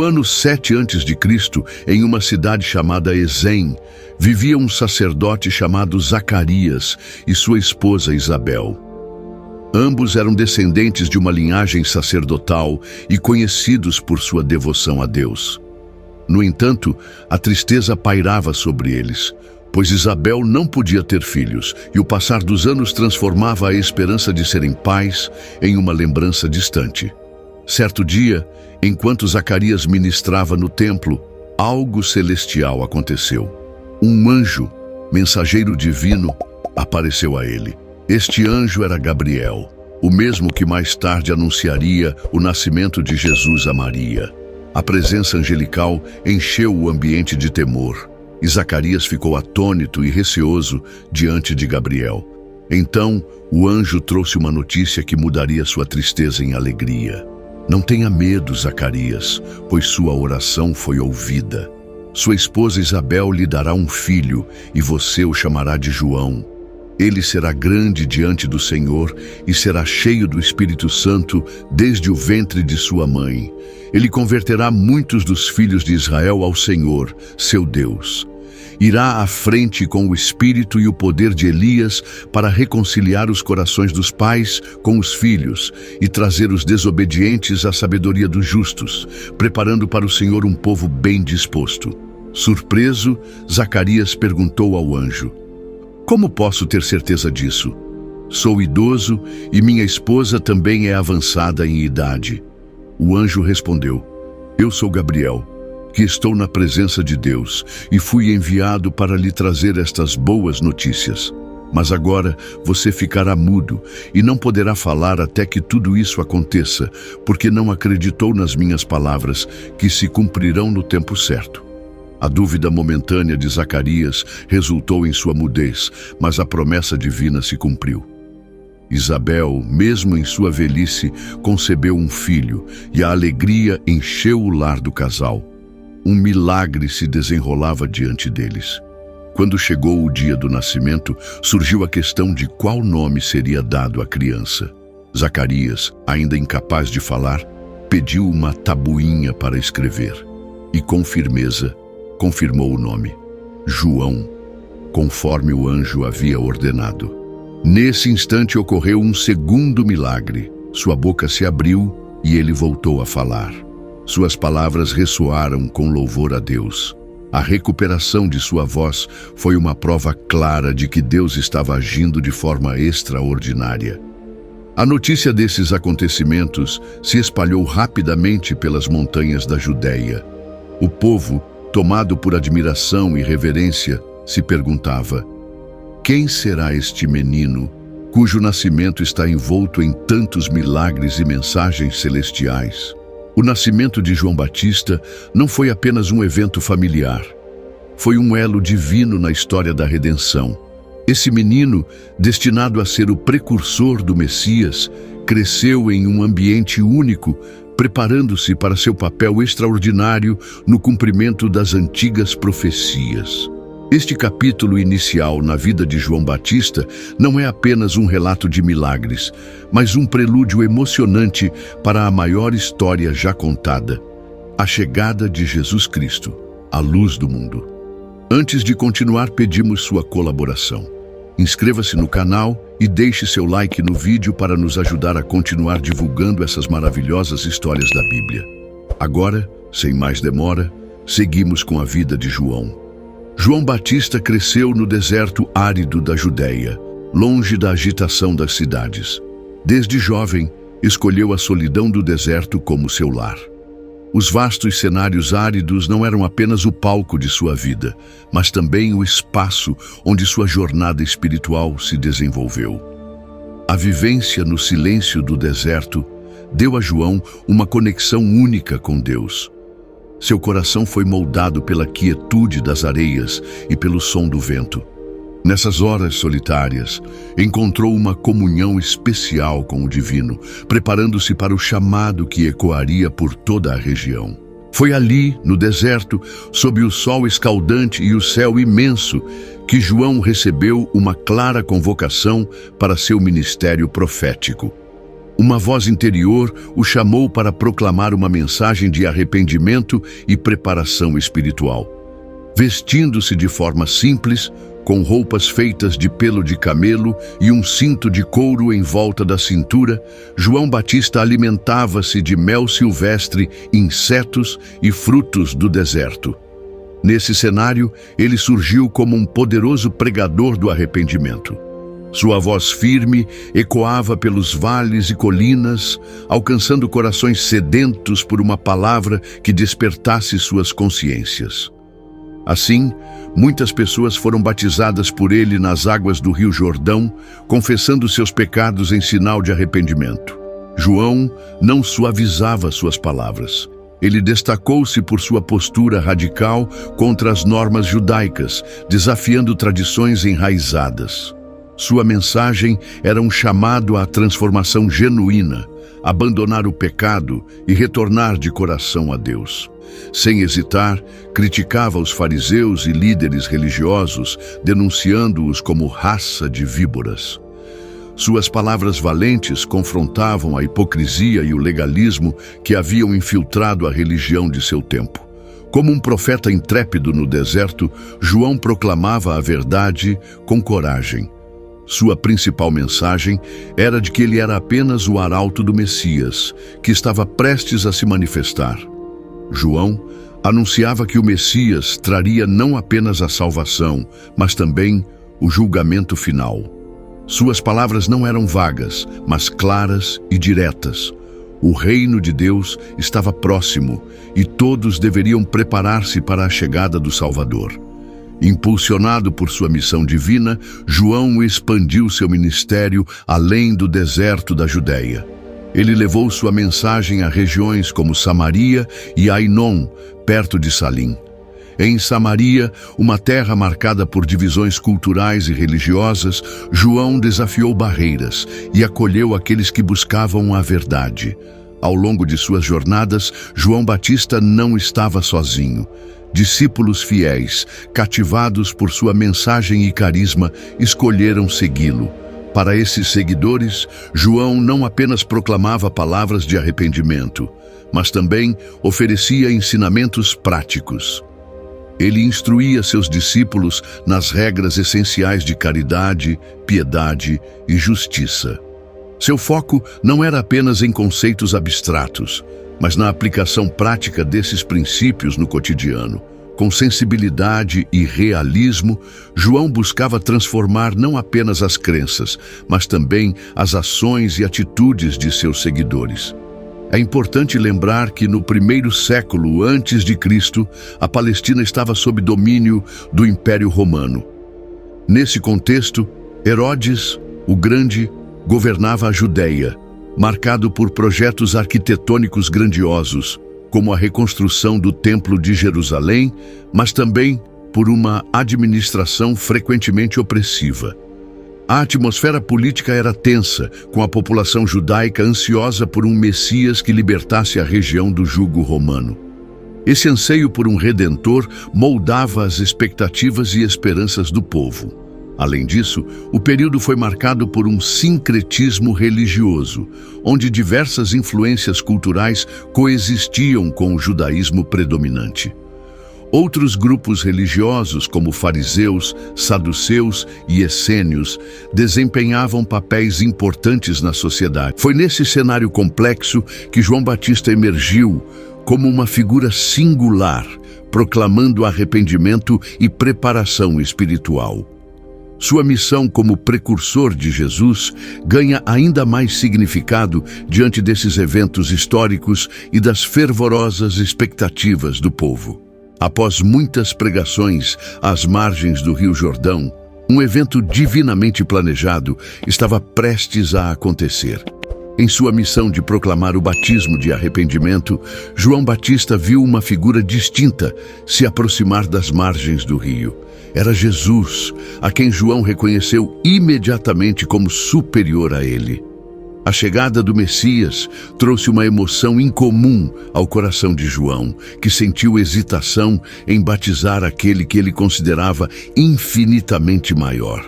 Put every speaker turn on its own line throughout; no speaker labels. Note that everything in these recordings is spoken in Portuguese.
ano 7 a.C., em uma cidade chamada Ezem, vivia um sacerdote chamado Zacarias e sua esposa Isabel. Ambos eram descendentes de uma linhagem sacerdotal e conhecidos por sua devoção a Deus. No entanto, a tristeza pairava sobre eles, pois Isabel não podia ter filhos, e o passar dos anos transformava a esperança de serem pais em uma lembrança distante. Certo dia, enquanto Zacarias ministrava no templo, algo celestial aconteceu. Um anjo, mensageiro divino, apareceu a ele. Este anjo era Gabriel, o mesmo que mais tarde anunciaria o nascimento de Jesus a Maria. A presença angelical encheu o ambiente de temor, e Zacarias ficou atônito e receoso diante de Gabriel. Então, o anjo trouxe uma notícia que mudaria sua tristeza em alegria. Não tenha medo, Zacarias, pois sua oração foi ouvida. Sua esposa Isabel lhe dará um filho, e você o chamará de João. Ele será grande diante do Senhor e será cheio do Espírito Santo desde o ventre de sua mãe. Ele converterá muitos dos filhos de Israel ao Senhor, seu Deus. Irá à frente com o espírito e o poder de Elias para reconciliar os corações dos pais com os filhos e trazer os desobedientes à sabedoria dos justos, preparando para o Senhor um povo bem disposto. Surpreso, Zacarias perguntou ao anjo: "Como posso ter certeza disso? Sou idoso e minha esposa também é avançada em idade." O anjo respondeu: "Eu sou Gabriel, que estou na presença de Deus e fui enviado para lhe trazer estas boas notícias. Mas agora você ficará mudo e não poderá falar até que tudo isso aconteça, porque não acreditou nas minhas palavras, que se cumprirão no tempo certo." A dúvida momentânea de Zacarias resultou em sua mudez, mas a promessa divina se cumpriu. Isabel, mesmo em sua velhice, concebeu um filho, e a alegria encheu o lar do casal. Um milagre se desenrolava diante deles. Quando chegou o dia do nascimento, surgiu a questão de qual nome seria dado à criança. Zacarias, ainda incapaz de falar, pediu uma tabuinha para escrever, e com firmeza confirmou o nome: João, conforme o anjo havia ordenado. Nesse instante ocorreu um segundo milagre. Sua boca se abriu e ele voltou a falar. Suas palavras ressoaram com louvor a Deus. A recuperação de sua voz foi uma prova clara de que Deus estava agindo de forma extraordinária. A notícia desses acontecimentos se espalhou rapidamente pelas montanhas da Judéia. O povo, tomado por admiração e reverência, se perguntava: quem será este menino, cujo nascimento está envolto em tantos milagres e mensagens celestiais? O nascimento de João Batista não foi apenas um evento familiar. Foi um elo divino na história da redenção. Esse menino, destinado a ser o precursor do Messias, cresceu em um ambiente único, preparando-se para seu papel extraordinário no cumprimento das antigas profecias. Este capítulo inicial na vida de João Batista não é apenas um relato de milagres, mas um prelúdio emocionante para a maior história já contada: a chegada de Jesus Cristo, a luz do mundo. Antes de continuar, pedimos sua colaboração. Inscreva-se no canal e deixe seu like no vídeo para nos ajudar a continuar divulgando essas maravilhosas histórias da Bíblia. Agora, sem mais demora, seguimos com a vida de João. João Batista cresceu no deserto árido da Judéia, longe da agitação das cidades. Desde jovem, escolheu a solidão do deserto como seu lar. Os vastos cenários áridos não eram apenas o palco de sua vida, mas também o espaço onde sua jornada espiritual se desenvolveu. A vivência no silêncio do deserto deu a João uma conexão única com Deus. Seu coração foi moldado pela quietude das areias e pelo som do vento. Nessas horas solitárias, encontrou uma comunhão especial com o divino, preparando-se para o chamado que ecoaria por toda a região. Foi ali, no deserto, sob o sol escaldante e o céu imenso, que João recebeu uma clara convocação para seu ministério profético. Uma voz interior o chamou para proclamar uma mensagem de arrependimento e preparação espiritual. Vestindo-se de forma simples, com roupas feitas de pelo de camelo e um cinto de couro em volta da cintura, João Batista alimentava-se de mel silvestre, insetos e frutos do deserto. Nesse cenário, ele surgiu como um poderoso pregador do arrependimento. Sua voz firme ecoava pelos vales e colinas, alcançando corações sedentos por uma palavra que despertasse suas consciências. Assim, muitas pessoas foram batizadas por ele nas águas do Rio Jordão, confessando seus pecados em sinal de arrependimento. João não suavizava suas palavras. Ele destacou-se por sua postura radical contra as normas judaicas, desafiando tradições enraizadas. Sua mensagem era um chamado à transformação genuína, abandonar o pecado e retornar de coração a Deus. Sem hesitar, criticava os fariseus e líderes religiosos, denunciando-os como raça de víboras. Suas palavras valentes confrontavam a hipocrisia e o legalismo que haviam infiltrado a religião de seu tempo. Como um profeta intrépido no deserto, João proclamava a verdade com coragem. Sua principal mensagem era de que ele era apenas o arauto do Messias, que estava prestes a se manifestar. João anunciava que o Messias traria não apenas a salvação, mas também o julgamento final. Suas palavras não eram vagas, mas claras e diretas. O reino de Deus estava próximo e todos deveriam preparar-se para a chegada do Salvador. Impulsionado por sua missão divina, João expandiu seu ministério além do deserto da Judéia. Ele levou sua mensagem a regiões como Samaria e Ainon, perto de Salim. Em Samaria, uma terra marcada por divisões culturais e religiosas, João desafiou barreiras e acolheu aqueles que buscavam a verdade. Ao longo de suas jornadas, João Batista não estava sozinho. Discípulos fiéis, cativados por sua mensagem e carisma, escolheram segui-lo. Para esses seguidores, João não apenas proclamava palavras de arrependimento, mas também oferecia ensinamentos práticos. Ele instruía seus discípulos nas regras essenciais de caridade, piedade e justiça. Seu foco não era apenas em conceitos abstratos, mas na aplicação prática desses princípios no cotidiano. Com sensibilidade e realismo, João buscava transformar não apenas as crenças, mas também as ações e atitudes de seus seguidores. É importante lembrar que no primeiro século antes de Cristo, a Palestina estava sob domínio do Império Romano. Nesse contexto, Herodes, o Grande, governava a Judéia, marcado por projetos arquitetônicos grandiosos, como a reconstrução do Templo de Jerusalém, mas também por uma administração frequentemente opressiva. A atmosfera política era tensa, com a população judaica ansiosa por um Messias que libertasse a região do jugo romano. Esse anseio por um redentor moldava as expectativas e esperanças do povo. Além disso, o período foi marcado por um sincretismo religioso, onde diversas influências culturais coexistiam com o judaísmo predominante. Outros grupos religiosos, como fariseus, saduceus e essênios, desempenhavam papéis importantes na sociedade. Foi nesse cenário complexo que João Batista emergiu como uma figura singular, proclamando arrependimento e preparação espiritual. Sua missão como precursor de Jesus ganha ainda mais significado diante desses eventos históricos e das fervorosas expectativas do povo. Após muitas pregações às margens do Rio Jordão, um evento divinamente planejado estava prestes a acontecer. Em sua missão de proclamar o batismo de arrependimento, João Batista viu uma figura distinta se aproximar das margens do rio. Era Jesus, a quem João reconheceu imediatamente como superior a ele. A chegada do Messias trouxe uma emoção incomum ao coração de João, que sentiu hesitação em batizar aquele que ele considerava infinitamente maior.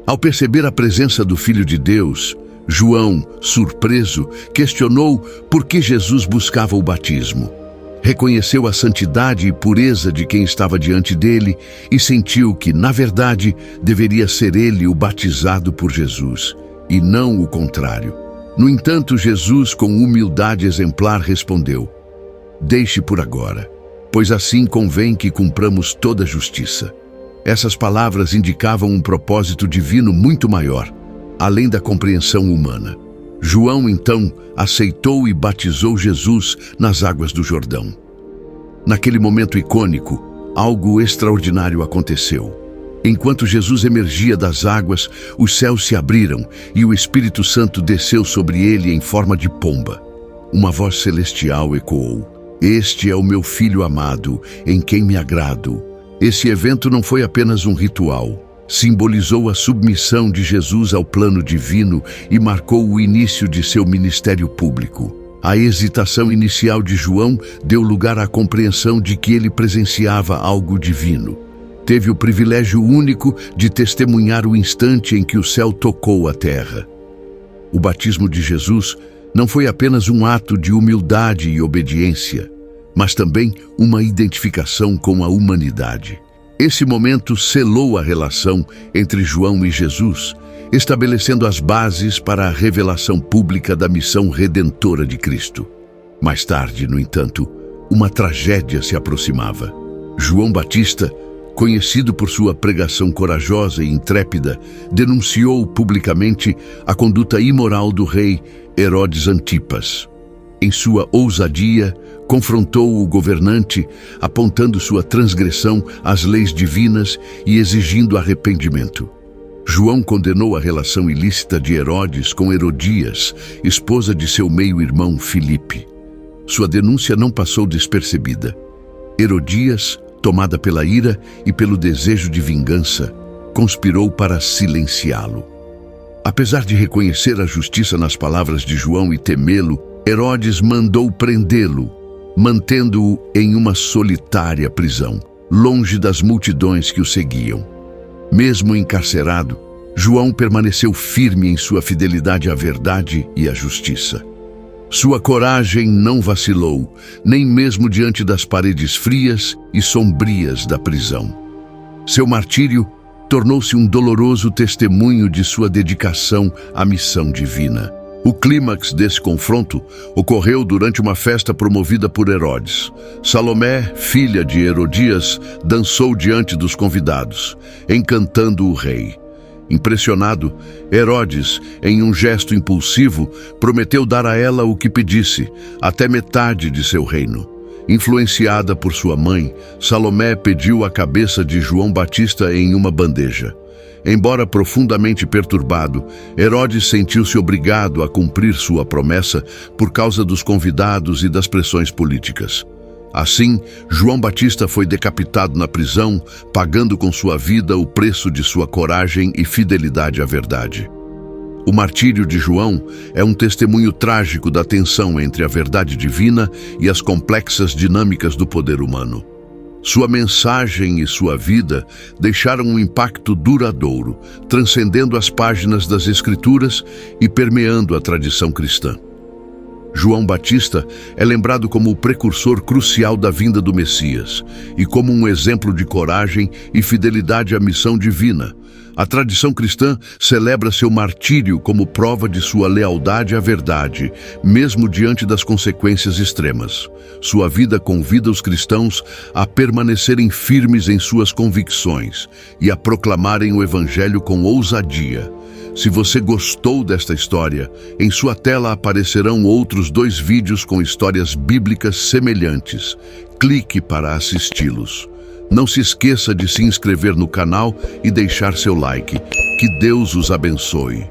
Ao perceber a presença do Filho de Deus, João, surpreso, questionou por que Jesus buscava o batismo. Reconheceu a santidade e pureza de quem estava diante dele e sentiu que, na verdade, deveria ser ele o batizado por Jesus, e não o contrário. No entanto, Jesus, com humildade exemplar, respondeu: "Deixe por agora, pois assim convém que cumpramos toda a justiça." Essas palavras indicavam um propósito divino muito maior, além da compreensão humana. João, então, aceitou e batizou Jesus nas águas do Jordão. Naquele momento icônico, algo extraordinário aconteceu. Enquanto Jesus emergia das águas, os céus se abriram e o Espírito Santo desceu sobre ele em forma de pomba. Uma voz celestial ecoou: "Este é o meu Filho amado, em quem me agrado." Esse evento não foi apenas um ritual. Simbolizou a submissão de Jesus ao plano divino e marcou o início de seu ministério público. A hesitação inicial de João deu lugar à compreensão de que ele presenciava algo divino. Teve o privilégio único de testemunhar o instante em que o céu tocou a terra. O batismo de Jesus não foi apenas um ato de humildade e obediência, mas também uma identificação com a humanidade. Esse momento selou a relação entre João e Jesus, estabelecendo as bases para a revelação pública da missão redentora de Cristo. Mais tarde, no entanto, uma tragédia se aproximava. João Batista, conhecido por sua pregação corajosa e intrépida, denunciou publicamente a conduta imoral do rei Herodes Antipas. Em sua ousadia, confrontou o governante, apontando sua transgressão às leis divinas e exigindo arrependimento. João condenou a relação ilícita de Herodes com Herodias, esposa de seu meio-irmão Filipe. Sua denúncia não passou despercebida. Herodias, tomada pela ira e pelo desejo de vingança, conspirou para silenciá-lo. Apesar de reconhecer a justiça nas palavras de João e temê-lo, Herodes mandou prendê-lo, mantendo-o em uma solitária prisão, longe das multidões que o seguiam. Mesmo encarcerado, João permaneceu firme em sua fidelidade à verdade e à justiça. Sua coragem não vacilou, nem mesmo diante das paredes frias e sombrias da prisão. Seu martírio tornou-se um doloroso testemunho de sua dedicação à missão divina. O clímax desse confronto ocorreu durante uma festa promovida por Herodes. Salomé, filha de Herodias, dançou diante dos convidados, encantando o rei. Impressionado, Herodes, em um gesto impulsivo, prometeu dar a ela o que pedisse, até metade de seu reino. Influenciada por sua mãe, Salomé pediu a cabeça de João Batista em uma bandeja. Embora profundamente perturbado, Herodes sentiu-se obrigado a cumprir sua promessa por causa dos convidados e das pressões políticas. Assim, João Batista foi decapitado na prisão, pagando com sua vida o preço de sua coragem e fidelidade à verdade. O martírio de João é um testemunho trágico da tensão entre a verdade divina e as complexas dinâmicas do poder humano. Sua mensagem e sua vida deixaram um impacto duradouro, transcendendo as páginas das Escrituras e permeando a tradição cristã. João Batista é lembrado como o precursor crucial da vinda do Messias e como um exemplo de coragem e fidelidade à missão divina. A tradição cristã celebra seu martírio como prova de sua lealdade à verdade, mesmo diante das consequências extremas. Sua vida convida os cristãos a permanecerem firmes em suas convicções e a proclamarem o Evangelho com ousadia. Se você gostou desta história, em sua tela aparecerão outros 2 vídeos com histórias bíblicas semelhantes. Clique para assisti-los. Não se esqueça de se inscrever no canal e deixar seu like. Que Deus os abençoe.